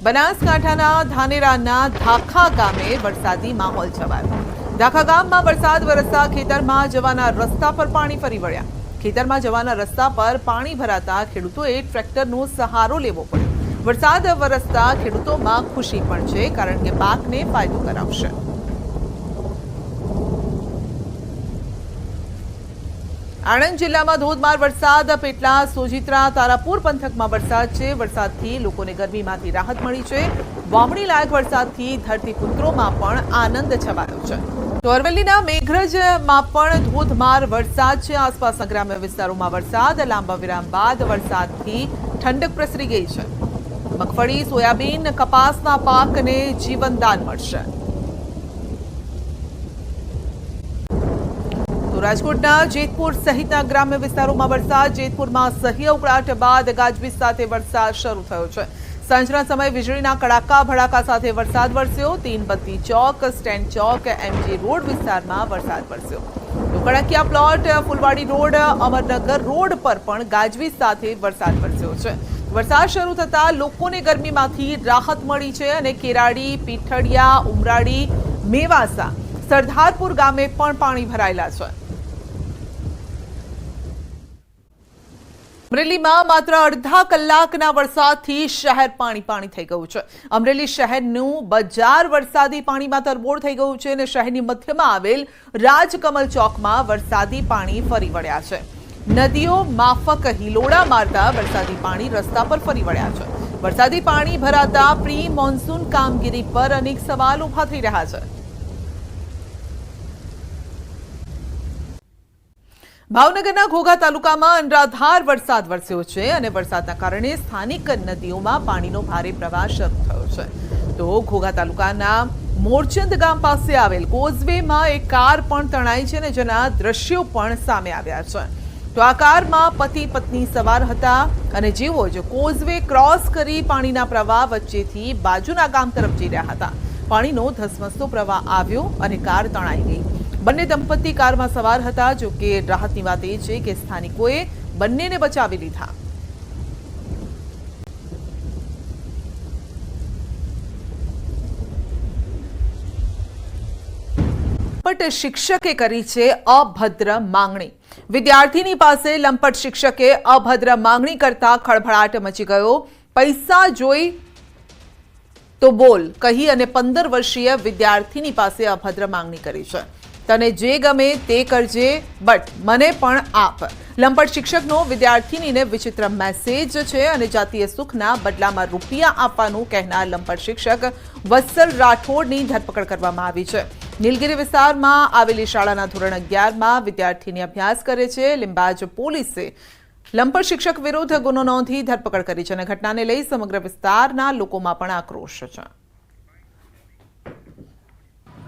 બનાસકાંઠાના ધાનેરાના ધાખા ગામે વરસાદી માહોલ છવાયો। ધાખા ગામમાં વરસાદ વરસતા ખેતરમાં જવાના રસ્તા પર પાણી ફરી વળ્યા। ખેતરમાં જવાના રસ્તા પર પાણી ભરાતા ખેડૂતોએ ટ્રેક્ટરનો સહારો લેવો પડ્યો। વરસાદ વરસતા ખેડૂતોમાં ખુશી પણ છે, કારણ કે પાકને ફાયદો કરાવશે। આણંદ જિલ્લામાં ધોધમાર વરસાદ। પેટલા, સોજિત્રા, તારાપુર પંથકમાં વરસાદ છે। વરસાદથી લોકોને ગરમીમાંથી રાહત મળી છે। વાવણી લાયક વરસાદથી ધરતીપુત્રોમાં પણ આનંદ છવાયો છે। તો અરવલ્લીના મેઘરજમાં પણ ધોધમાર વરસાદ છે। આસપાસના ગ્રામ્ય વિસ્તારોમાં વરસાદ। લાંબા વિરામ બાદ વરસાદથી ઠંડક પ્રસરી ગઈ છે। મગફળી, સોયાબીન, કપાસના પાકને જીવનદાન મળશે। રાજકોટના જેતપુર સહિતના ગ્રામ્ય વિસ્તારોમાં વરસાદ। જેતપુરમાં સહ્ય ઉકળાટ બાદ ગાજવીજ સાથે વરસાદ શરૂ થયો છે। સાંજના સમયે વીજળીના કડાકા ભડાકા સાથે વરસાદ વરસ્યો। તીનબત્તી ચોક, સ્ટેન્ડ ચોક, એમજી રોડ વિસ્તારમાં વરસાદ વરસ્યો। તો Kadakiya plot, Fulwadi road, Amarnagar road પર પણ ગાજવીજ સાથે વરસાદ વરસ્યો છે। વરસાદ શરૂ થતા લોકોને ગરમીમાંથી રાહત મળી છે અને કેરાડી, પીઠડિયા, ઉમરાડી, મેવાસા, સરદારપુર ગામે પણ પાણી ભરાયેલા છે। અમરેલીમાં માત્ર અડધા કલાકના વરસાદથી શહેર પાણી થઈ ગયું છે। અમરેલી શહેરનું બજાર વરસાદી પાણીમાં તરબોળ થઈ ગયું છે અને શહેરની મધ્યમાં આવેલ રાજકમલ ચોકમાં વરસાદી પાણી ફરી વળ્યા છે। નદીઓ માફક હિલોડા મારતા વરસાદી પાણી રસ્તા પર ફરી વળ્યા છે। વરસાદી પાણી ભરાતા પ્રી મોન્સૂન કામગીરી પર અનેક સવાલ ઉભા થઈ રહ્યા છે। ભાવનગરના ઘોઘા તાલુકામાં અનરાધાર વરસાદ વરસ્યો છે અને વરસાદના કારણે સ્થાનિક નદીઓમાં પાણીનો ભારે પ્રવાહ શરૂ થયો છે। તો ઘોઘા તાલુકાના મોરચંદ ગામ પાસે આવેલ કોઝવેમાં એક કાર પણ તણાઈ છે અને જેના દ્રશ્યો પણ સામે આવ્યા છે। તો આ કારમાં પતિ પત્ની સવાર હતા અને જેઓ જ કોઝવે ક્રોસ કરી પાણીના પ્રવાહ વચ્ચેથી બાજુના ગામ તરફ જઈ રહ્યા હતા। પાણીનો ધસમસતો પ્રવાહ આવ્યો અને કાર તણાઈ ગઈ। બંને દંપતી કારમાં સવાર હતા। જો કે રાહતની વાત એ છે કે સ્થાનિકોએ બંનેને બચાવી લીધા। લંપટ શિક્ષકે કરી છે અભદ્ર માંગણી। વિદ્યાર્થીની પાસે લંપટ શિક્ષકે અભદ્ર માંગણી કરતા ખળભળાટ મચી ગયો। પૈસા જોઈ તો બોલ કહી અને 15 વર્ષીય વિદ્યાર્થીની પાસે અભદ્ર માંગણી કરી છે। તને જે ગમે તે કરજે, બટ મને પણ આપ। લંપટ શિક્ષકનો વિદ્યાર્થીનીને વિચિત્ર મેસેજ છે અને જાતીય સુખના બદલામાં રૂપિયા આપવાનું કહેનાર લંપટ શિક્ષક વત્સલ રાઠોડની ધરપકડ કરવામાં આવી છે। નીલગિરી વિસ્તારમાં આવેલી શાળાના ધોરણ 11માં વિદ્યાર્થીની અભ્યાસ કરે છે। લીંબાજ પોલીસે લંપટ શિક્ષક વિરુદ્ધ ગુનો નોંધી ધરપકડ કરી છે અને ઘટનાને લઈ સમગ્ર વિસ્તારના લોકોમાં પણ આક્રોશ છે।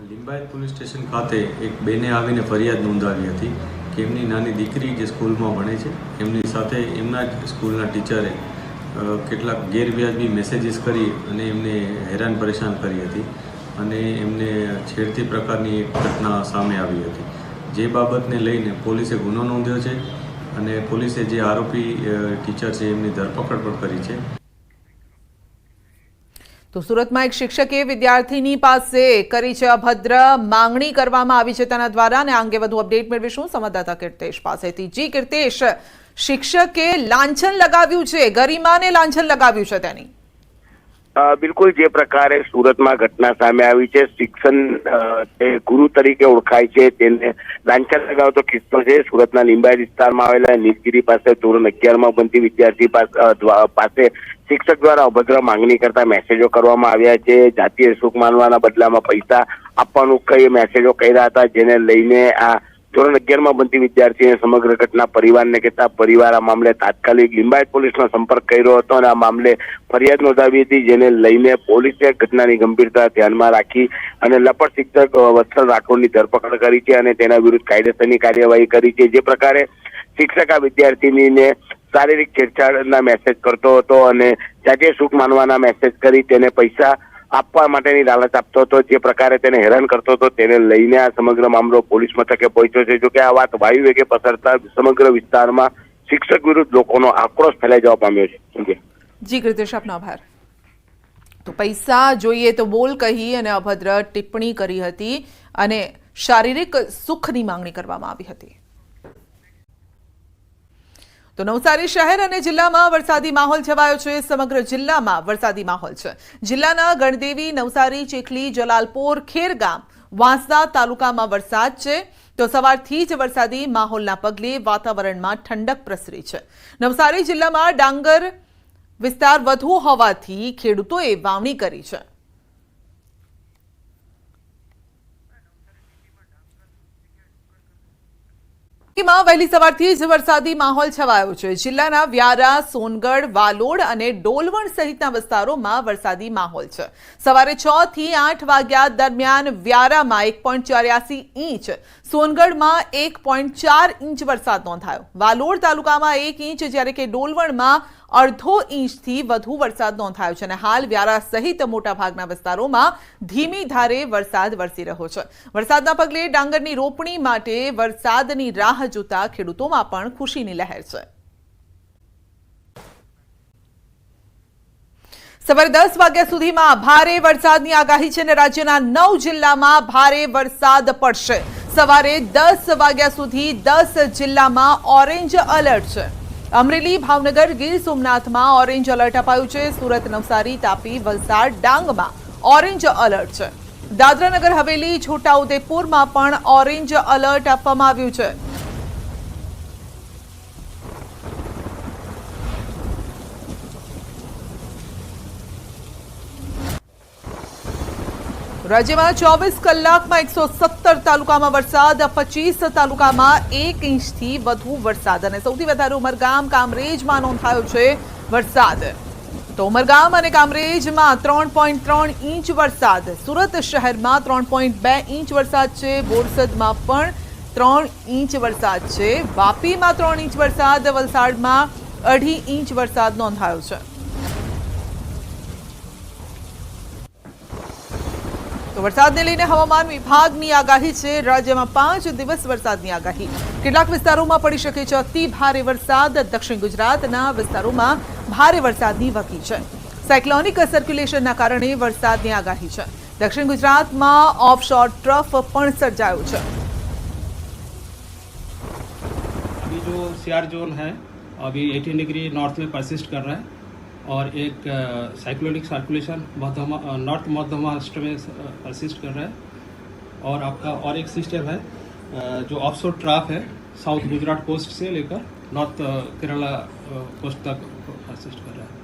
લીંબાયત પોલીસ સ્ટેશન ખાતે એક બેને આવીને ફરિયાદ નોંધાવી હતી કે એમની નાની દીકરી જે સ્કૂલમાં ભણે છે એમની સાથે એમના જ સ્કૂલના ટીચરે કેટલાક ગેરવ્યાજબી મેસેજીસ કરી અને એમને હેરાન પરેશાન કરી હતી અને એમને છેડતી પ્રકારની એક ઘટના સામે આવી હતી। જે બાબતને લઈને પોલીસે ગુનો નોંધ્યો છે અને પોલીસે જે આરોપી ટીચર છે એમની ધરપકડ પણ કરી છે। તો સુરતમાં એક શિક્ષકે વિદ્યાર્થીની પાસે કરી છે અભદ્ર માંગણી કરવામાં આવી છે તેના દ્વારા અને આ અંગે વધુ અપડેટ મેળવીશું સંવાદદાતા કીર્તેશ પાસેથી। જી કીર્તેશ, શિક્ષકે લાંછન લગાવ્યું છે, ગરિમાને લાંછન લગાવ્યું છે તેની? બિલકુલ જે પ્રકારે સુરતમાં ઘટના સામે આવી છે, શિક્ષણ ગુરુ તરીકે ઓળખાય છે તેને લાંછન લગાવતો કિસ્સો છે। સુરતના લીંબાયત વિસ્તારમાં આવેલા નીલગિરી પાસે ધોરણ 11માં ભણતી વિદ્યાર્થી પાસે શિક્ષક દ્વારા અભદ્ર માંગણી કરતા મેસેજો કરવામાં આવ્યા છે। જાતીય સુખ માનવાના બદલામાં પૈસા આપવાનું કઈ મેસેજો કર્યા હતા, જેને લઈને આ ધોરણ 11માં ભણતી વિદ્યાર્થીને સમગ્ર ઘટના પરિવારને કહેતા પરિવાર આ મામલે તાત્કાલિક લીંબાયત પોલીસનો સંપર્ક કર્યો હતો અને આ મામલે ફરિયાદ નોંધાવી હતી, જેને લઈને પોલીસે ઘટનાની ગંભીરતા ધ્યાનમાં રાખી અને લંપટ શિક્ષક વત્સલ રાઠોડની ધરપકડ કરી છે અને તેના વિરુદ્ધ કાયદેસરની કાર્યવાહી કરી છે। જે પ્રકારે શિક્ષક આ વિદ્યાર્થીનીને શારીરિક છેડછાડના મેસેજ કરતો હતો અને જાતીય સુખ માનવાના મેસેજ કરી તેને પૈસા આપવા માટેની લાલચ આપતો હતો, જે પ્રકારે તેને હેરાન કરતો હતો, તેને લઈને આ સમગ્ર મામલો પોલીસ મથકે પહોંચ્યો છે। જો કે આ વાત વાયુ વેગે પસરતા સમગ્ર વિસ્તારમાં શિક્ષક વિરુદ્ધ લોકોનો આક્રોશ ફેલાઈ જવા પામ્યો છે। જી કીર્તેશ, આપનો આભાર। તો પૈસા જોઈએ તો બોલ કહી અને અભદ્ર ટિપ્પણી કરી હતી અને શારીરિક સુખની માંગણી કરવામાં આવી હતી. તો નવસારી શહેર અને જિલ્લામાં વરસાદી માહોલ છવાયો છે. સમગ્ર જિલ્લામાં વરસાદી માહોલ છે. જિલ્લાના ગણદેવી, નવસારી, ચીખલી, જલાલપોર, ખેરગામ, વાંસદા તાલુકામાં વરસાદ છે. તો સવારથી જ વરસાદી માહોલના પગલે વાતાવરણમાં ઠંડક પ્રસરી છે. નવસારી જિલ્લામાં ડાંગર વિસ્તાર વધુ હોવાથી ખેડૂતોએ વાવણી કરી છે. વહેલી સવારથી જ વરસાદી માહોલ છવાયો છે. જિલ્લાના વ્યારા, સોનગઢ, વાલોડ અને ડોલવણ સહિતના વિસ્તારોમાં વરસાદી માહોલ છે. સવારે 6 થી 8 વાગ્યા દરમિયાન વ્યારામાં 1.84 ઇંચ, સોનગઢમાં 1.4 ઇંચ વરસાદ નોંધાયો. વાલોડ તાલુકામાં 1 ઇંચ જ્યારે કે ડોલવણમાં 1/2 ઇંચથી વધુ વરસાદ નોંધાયો છે અને હાલ વ્યારા સહિત મોટાભાગના વિસ્તારોમાં ધીમી ધારે વરસાદ વરસી રહ્યો છે. વરસાદના પગલે ડાંગરની રોપણી માટે વરસાદની રાહ જોતા ખેડૂતોમાં પણ ખુશીની લહેર છે. સવારે 10 વાગ્યા સુધીમાં ભારે વરસાદની આગાહી છે અને રાજ્યના 9 જિલ્લામાં ભારે વરસાદ પડશે. સવારે 10 વાગ્યા સુધી 10 જિલ્લામાં ઓરેન્જ એલર્ટ છે. અમરેલી, ભાવનગર, ગીર સોમનાથમાં ઓરેન્જ એલર્ટ અપાયું છે. સુરત, નવસારી, તાપી, વલસાડ, ડાંગમાં ઓરેન્જ એલર્ટ છે. દાદરા નગર હવેલી, છોટાઉદેપુરમાં પણ ઓરેન્જ એલર્ટ આપવામાં આવ્યું છે. રાજ્યમાં 24 કલાકમાં 117 તાલુકામાં વરસાદ, 25 તાલુકામાં 1 ઇંચથી વધુ વરસાદ અને સૌથી વધારે ઉમરગામ, કામરેજમાં નોંધાયો છે વરસાદ. તો ઉમરગામ અને કામરેજમાં 3.3 ઇંચ વરસાદ, સુરત શહેરમાં 3.2 ઇંચ વરસાદ છે, બોરસદમાં પણ 3 ઇંચ વરસાદ છે, વાપીમાં 3 ઇંચ વરસાદ, વલસાડમાં 2.5 ઇંચ વરસાદ નોંધાયો છે. તો વરસાદને લઈને હવામાન વિભાગની આગાહી છે. રાજ્યમાં 5 દિવસ વરસાદની આગાહી. કેટલાક વિસ્તારોમાં પડી શકે છે અતિ ભારે વરસાદ. દક્ષિણ ગુજરાતના વિસ્તારોમાં ભારે વરસાદની વકી છે. સાયક્લોનિક સર્ક્યુલેશનના કારણે વરસાદની આગાહી છે. દક્ષિણ ગુજરાતમાં ઓફશોર ટ્રફ પણ સર્જાયો છે. अभी जो सीआर जोन है अभी 18 डिग्री नॉर्थ में परसिस्ट कर रहा है और एक साइक्लोनिक सर्कुलेशन नॉर्थ मध्य महाराष्ट्र में परसिस्ट कर रहा है और आपका और एक सिस्टम है जो ऑफशोर ट्रफ है साउथ गुजरात कोस्ट से लेकर नॉर्थ केरला कोस्ट तक परसिस्ट कर रहा है.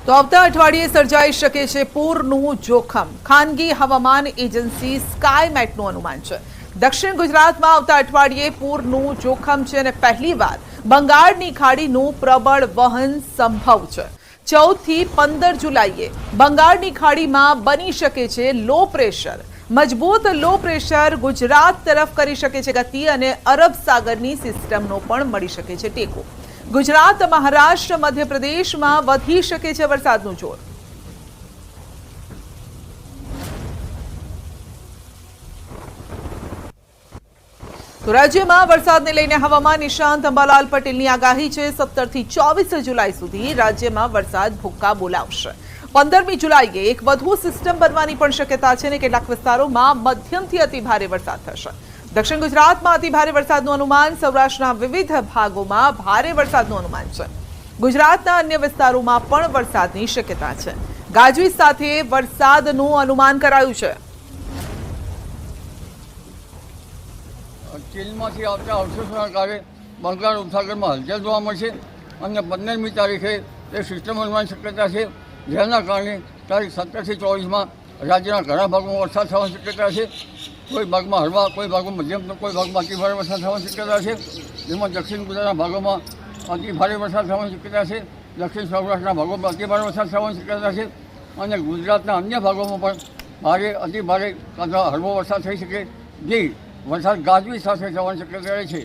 તો આવતા અઠવાડિયે સર્જાઈ શકે છે પૂરનું જોખમ. ખાનગી હવામાન એજન્સી સ્કાયમેટનું અનુમાન છે. દક્ષિણ ગુજરાતમાં આવતા અઠવાડિયે પૂરનું જોખમ છે અને પહેલીવાર બંગાળની ખાડીનું પ્રબળ વહન સંભવ છે. 14 થી 15 જુલાઈએ બંગાળની ખાડીમાં બની શકે છે લો પ્રેશર. મજબૂત લો પ્રેશર ગુજરાત તરફ કરી શકે છે ગતિ અને અરબ સાગરની સિસ્ટમનો પણ મળી શકે છે ટેકો. ગુજરાત, મહારાષ્ટ્ર, મધ્યપ્રદેશમાં વધી શકે છે વરસાદનું જોર. તો રાજ્યમાં વરસાદને લઈને હવામાન નિષ્ણાંત અંબાલાલ પટેલની આગાહી છે. 17 થી 24 જુલાઈ સુધી રાજ્યમાં વરસાદ ભૂક્કા બોલાવશે. 15મી જુલાઈએ એક વધુ સિસ્ટમ બનવાની પણ શક્યતા છે અને કેટલાક વિસ્તારોમાં મધ્યમથી અતિ ભારે વરસાદ થશે. દક્ષિણ ગુજરાતમાં અતિ ભારે વરસાદનું અનુમાન, સૌરાષ્ટ્રના વિવિધ ભાગોમાં ભારે વરસાદનું અનુમાન છે. ગુજરાતના અન્ય વિસ્તારોમાં પણ વરસાદની શક્યતા છે. ગાજવીજ સાથે વરસાદનું અનુમાન કરાયું છે. ચીનમાંથી આવતા અવશેષોના કારણે બંગાળ ઉપસાગરમાં હલચલ જોવા મળશે અને 15મી તારીખે તે સિસ્ટમ બનવાની શક્યતા છે, જેના કારણે તારીખ 17 થી 24માં રાજ્યના ઘણા ભાગોમાં વરસાદ થવાની શક્યતા છે. કોઈ ભાગમાં હળવા, કોઈ ભાગમાં મધ્યમ, તો કોઈ ભાગમાં અતિ ભારે વરસાદ થવાની શક્યતા છે. જેમાં દક્ષિણ ગુજરાતના ભાગોમાં અતિ ભારે વરસાદ થવાની શક્યતા છે, દક્ષિણ સૌરાષ્ટ્રના ભાગોમાં અતિ ભારે વરસાદ થવાની શક્યતા છે અને ગુજરાતના અન્ય ભાગોમાં પણ ભારે, અતિ ભારે અથવા હળવો વરસાદ થઈ શકે, જે વરસાદ ગાજવીજ સાથે થવાની શક્યતા રહે છે.